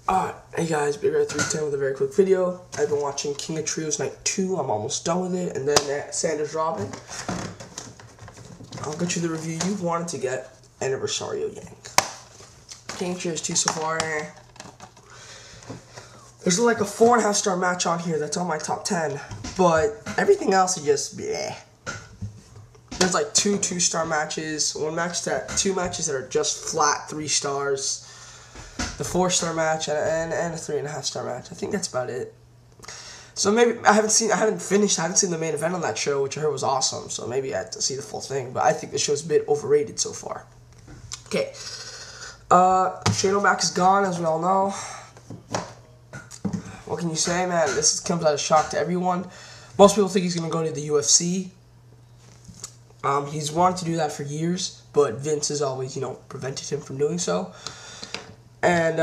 Hey guys, Big Red 310 with a very quick video. I've been watching King of Trios Night 2. I'm almost done with it. And then Sanders Robin. I'll get you the review you've wanted to get. Anniversario Yank. King of Trios 2 so far. There's like a 4.5 star match on here that's on my top 10. But everything else is just bleh. There's like two 2-star matches. Two matches that are just flat 3 stars. The 4-star match and a 3.5 star match. I think that's about it. So maybe I haven't seen the main event on that show, which I heard was awesome. So maybe I have to see the full thing. But I think the show's a bit overrated so far. Okay. Shane O'Mac is gone, as we all know. What can you say, man? This comes as a shock to everyone. Most people think he's gonna go to the UFC. He's wanted to do that for years, but Vince has always, prevented him from doing so. And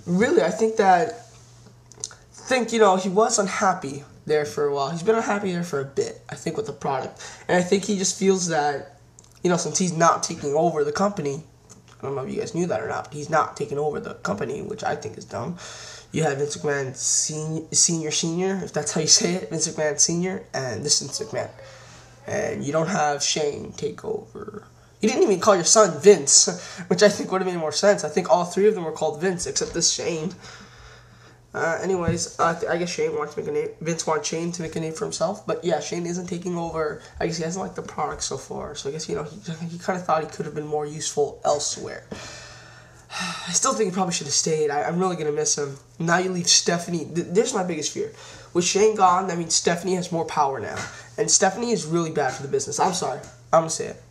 really, I think he was unhappy there for a while. He's been unhappy there for a bit, I think, with the product. And I think he just feels that, since he's not taking over the company, I don't know if you guys knew that or not, but he's not taking over the company, which I think is dumb. You have Vince McMahon Senior, if that's how you say it, Vince McMahon Senior, and this is Vince McMahon. And you don't have Shane take over. You didn't even call your son Vince, which I think would have made more sense. I think all 3 of them were called Vince, except this Shane. Anyways, I guess Shane wanted to make a name. Vince wanted Shane to make a name for himself. But yeah, Shane isn't taking over. I guess he hasn't liked the product so far. So I guess, he kind of thought he could have been more useful elsewhere. I still think he probably should have stayed. I'm really going to miss him. Now you leave Stephanie. There's my biggest fear. With Shane gone, that means Stephanie has more power now. And Stephanie is really bad for the business. I'm sorry. I'm going to say it.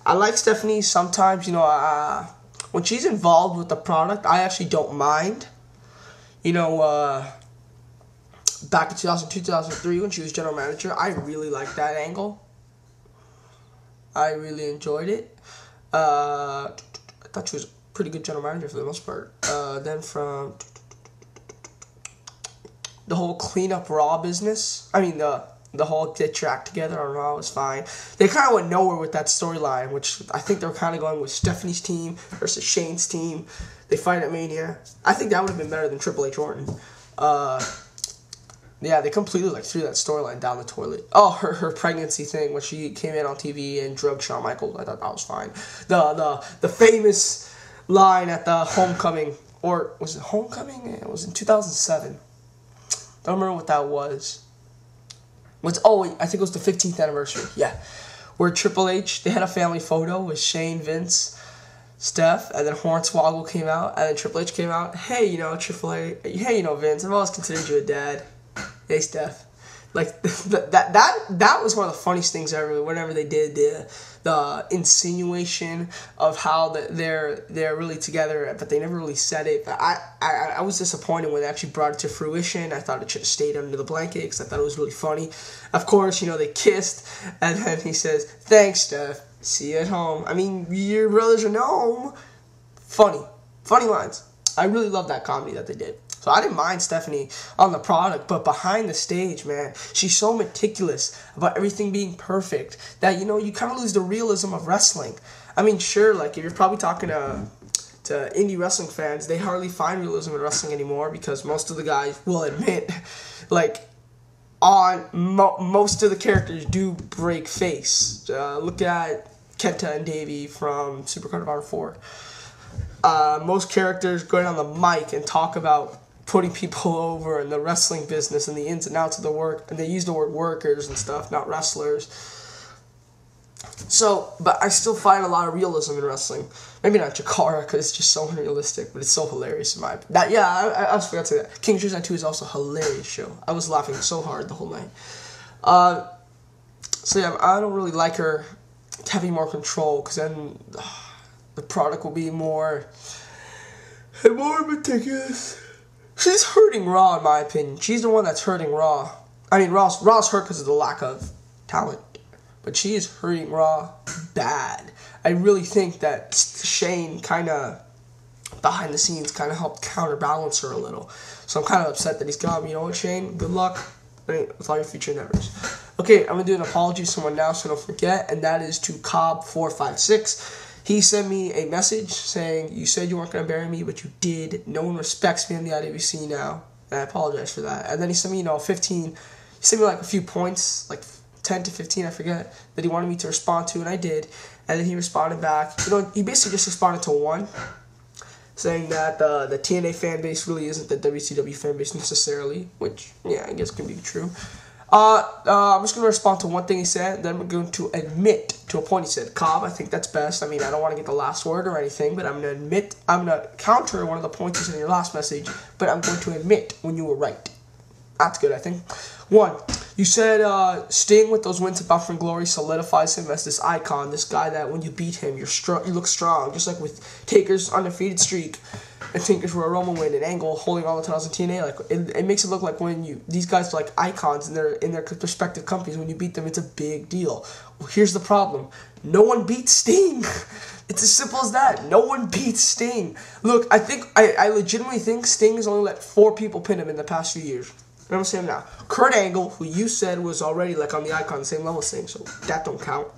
I like Stephanie sometimes, when she's involved with the product, I actually don't mind. Back in 2002, 2003, when she was general manager, I really liked that angle. I really enjoyed it. I thought she was a pretty good general manager for the most part. Then from the whole cleanup Raw business, the whole get your act together on Raw was fine. They kind of went nowhere with that storyline, which I think they were kind of going with Stephanie's team versus Shane's team. They fight at Mania. I think that would have been better than Triple H Orton. Yeah, they completely threw that storyline down the toilet. Oh, her pregnancy thing when she came in on TV and drugged Shawn Michaels. I thought that was fine. The famous line at the homecoming, or was it homecoming? It was in 2007. Don't remember what that was. I think it was the 15th anniversary. Yeah, where Triple H, they had a family photo with Shane, Vince, Steph, and then Hornswoggle came out, and then Triple H came out. Hey, Triple H. Hey, Vince, I've always considered you a dad. Hey, Steph. That was one of the funniest things ever. Whenever they did the insinuation of how they're really together, but they never really said it. But I was disappointed when they actually brought it to fruition. I thought it should have stayed under the blanket because I thought it was really funny. Of course, they kissed, and then he says, "Thanks, Steph. See you at home." Your brothers are home. Funny lines. I really love that comedy that they did. So I didn't mind Stephanie on the product, but behind the stage, man, she's so meticulous about everything being perfect that, you kind of lose the realism of wrestling. Sure, if you're probably talking to indie wrestling fans, they hardly find realism in wrestling anymore because most of the guys will admit, most of the characters do break face. Look at Kenta and Davey from Supercard of Honor 4. Most characters go down the mic and talk about putting people over in the wrestling business and the ins and outs of the work, and they use the word workers and stuff, not wrestlers. So, but I still find a lot of realism in wrestling. Maybe not Jakara, because it's just so unrealistic, but it's so hilarious in my opinion. I forgot to say that. King of Trios Night 2 is also a hilarious show. I was laughing so hard the whole night. So yeah, I don't really like her having more control, because then the product will be more meticulous. She's hurting Raw, in my opinion. She's the one that's hurting Raw. Raw's hurt because of the lack of talent. But she is hurting Raw bad. I really think that Shane kind of, behind the scenes, kind of helped counterbalance her a little. So I'm kind of upset that he's gone. You know what, Shane? Good luck with all your future endeavors. Okay, I'm going to do an apology to someone now so don't forget. And that is to Cobb456. He sent me a message saying, you said you weren't going to bury me, but you did. No one respects me in the IWC now, and I apologize for that. And then he sent me, 15, he sent me like a few points, like 10 to 15, I forget, that he wanted me to respond to, and I did. And then he responded back. He basically just responded to one, saying that the TNA fan base really isn't the WCW fan base necessarily, which, yeah, I guess can be true. I'm just going to respond to one thing he said, then we're going to admit to a point he said. Cobb, I think that's best. I mean, I don't want to get the last word or anything, but I'm going to counter one of the points you said in your last message, but I'm going to admit when you were right. That's good, I think. 1, you said Sting with those wins at Bound for Glory solidifies him as this icon, this guy that when you beat him, you look strong, just like with Taker's undefeated streak. And Taker's Royal Rumble win and Angle holding all the titles in TNA, like it makes it look like when these guys are like icons in their respective companies. When you beat them, it's a big deal. Well, here's the problem: no one beats Sting. It's as simple as that. No one beats Sting. Look, I legitimately think Sting has only let 4 people pin him in the past few years. I'm gonna say him now. Kurt Angle, who you said was already like on the icon, the same level as Sting, so that don't count.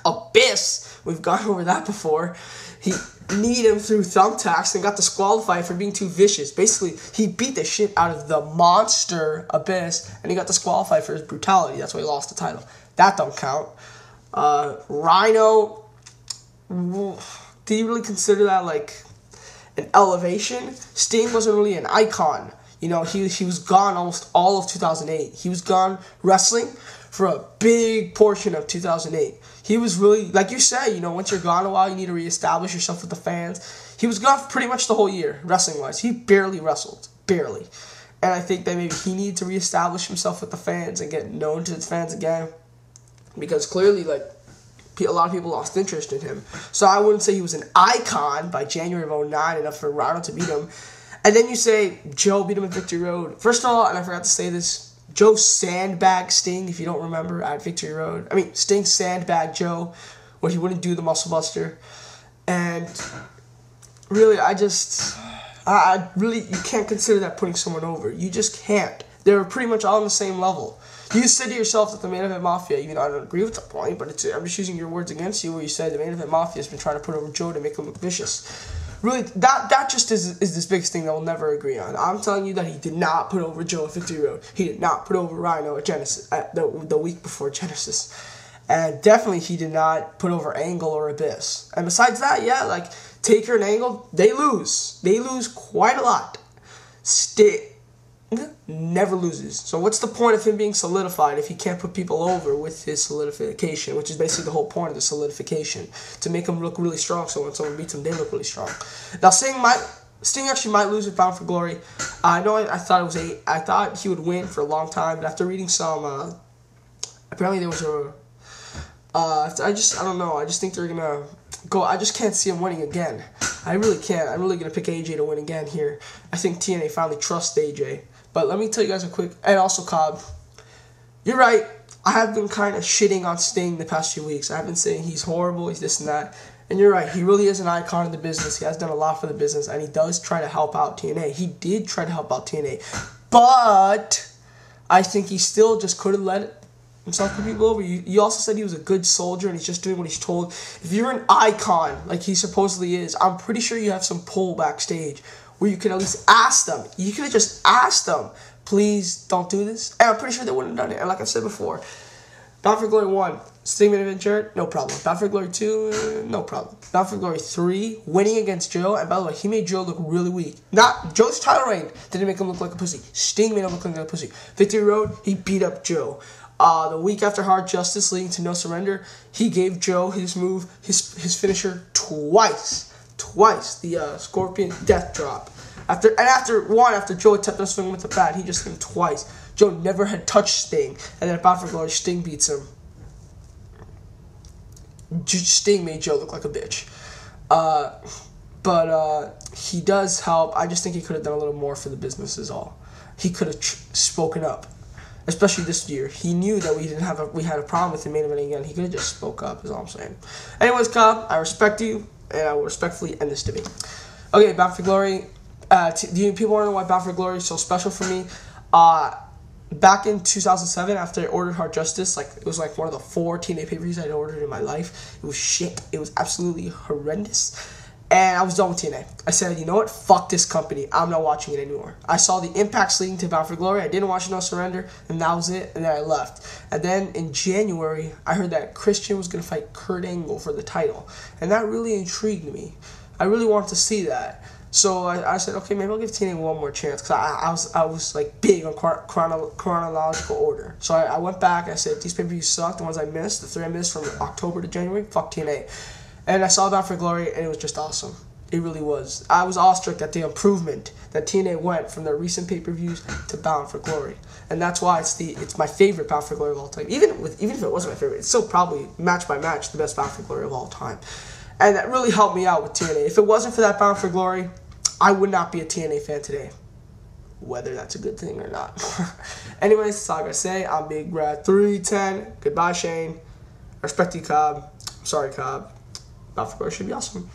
Abyss, we've gone over that before. He kneed him through thumbtacks and got disqualified for being too vicious. Basically, he beat the shit out of the monster Abyss, and he got disqualified for his brutality. That's why he lost the title. That don't count. Rhino, do you really consider that like an elevation? Sting wasn't really an icon. He was gone almost all of 2008. He was gone wrestling for a big portion of 2008. He was really, like you said, once you're gone a while, you need to reestablish yourself with the fans. He was gone for pretty much the whole year, wrestling-wise. He barely wrestled. Barely. And I think that maybe he needed to reestablish himself with the fans and get known to his fans again. Because clearly, like, a lot of people lost interest in him. So I wouldn't say he was an icon by January of 2009 enough for Rhino to beat him. And then you say Joe beat him at Victory Road. First of all, and I forgot to say this, Joe sandbagged Sting, if you don't remember, at Victory Road. I mean, Sting sandbagged Joe when he wouldn't do the Muscle Buster. And really, you can't consider that putting someone over. You just can't. They're pretty much all on the same level. You said to yourself that the Main Event Mafia, even though I don't agree with the point, but I'm just using your words against you, where you said the Main Event Mafia has been trying to put over Joe to make him look vicious. Really, that just is this biggest thing that we'll never agree on. I'm telling you that he did not put over Joe at Victory Road. He did not put over Rhino at Genesis, at the week before Genesis. And definitely he did not put over Angle or Abyss. And besides that, yeah, like, Taker and Angle, they lose. They lose quite a lot. Sting never loses. So what's the point of him being solidified if he can't put people over with his solidification, which is basically the whole point of the solidification, to make him look really strong, so when someone beats him, they look really strong. Now, Sting actually might lose with Bound for Glory. I know I thought he would win for a long time, but after reading some, apparently there was I don't know, I just think they're gonna go, I just can't see him winning again. I really can't. I'm really gonna pick AJ to win again here. I think TNA finally trusts AJ. But let me tell you guys a quick, and also Cobb, you're right, I have been kind of shitting on Sting the past few weeks. I've been saying he's horrible, he's this and that, and you're right, he really is an icon in the business. He has done a lot for the business, and he does try to help out TNA. He did try to help out TNA, but I think he still just couldn't let himself put people over. You also said he was a good soldier, and he's just doing what he's told. If you're an icon, like he supposedly is, I'm pretty sure you have some pull backstage, where you could at least ask them. You could have just asked them, please don't do this. And I'm pretty sure they wouldn't have done it. And like I said before, Bound for Glory 1, Sting main event Jarrett, no problem. Bound for Glory 2, no problem. Bound for Glory 3, winning against Joe. And by the way, he made Joe look really weak. Not Joe's title reign didn't make him look like a pussy. Sting made him look like a pussy. Victory Road, he beat up Joe. The week after Hard Justice leading to No Surrender, he gave Joe his move, his finisher twice, the Scorpion Death Drop. After Joe attempted to swing with the bat, he just hit him twice. Joe never had touched Sting, and then at Bound for Glory, Sting beats him. Sting made Joe look like a bitch. But he does help. I just think he could have done a little more for the business is all. He could have spoken up. Especially this year. He knew that we had a problem with him main eventing again. He could have just spoke up, is all I'm saying. Anyways, Cobb, I respect you, and I will respectfully end this debate. Okay, Bound for Glory. Do you people want to know why Bound for Glory is so special for me? back in 2007, after I ordered Hard Justice, like, it was like one of the 4 TNA pay-per-views I'd ordered in my life. It was shit. It was absolutely horrendous. And I was done with TNA. I said, you know what? Fuck this company. I'm not watching it anymore. I saw the impacts leading to Bound for Glory. I didn't watch No Surrender, and that was it. And then I left. And then in January, I heard that Christian was going to fight Kurt Angle for the title. And that really intrigued me. I really wanted to see that. So I said, okay, maybe I'll give TNA one more chance, because I was like big on chronological order. So I went back, I said, these pay-per-views suck, the ones I missed, the 3 I missed from October to January, fuck TNA. And I saw Bound for Glory, and it was just awesome. It really was. I was awestruck at the improvement that TNA went from their recent pay-per-views to Bound for Glory. And that's why it's my favorite Bound for Glory of all time. Even if it wasn't my favorite, it's still probably, match by match, the best Bound for Glory of all time. And that really helped me out with TNA. If it wasn't for that Bound for Glory, I would not be a TNA fan today. Whether that's a good thing or not. Anyways, that's all I gotta say. I'm Big Brad 310. Goodbye, Shane. I respect you, Cobb. I'm sorry, Cobb. Bound for Glory should be awesome.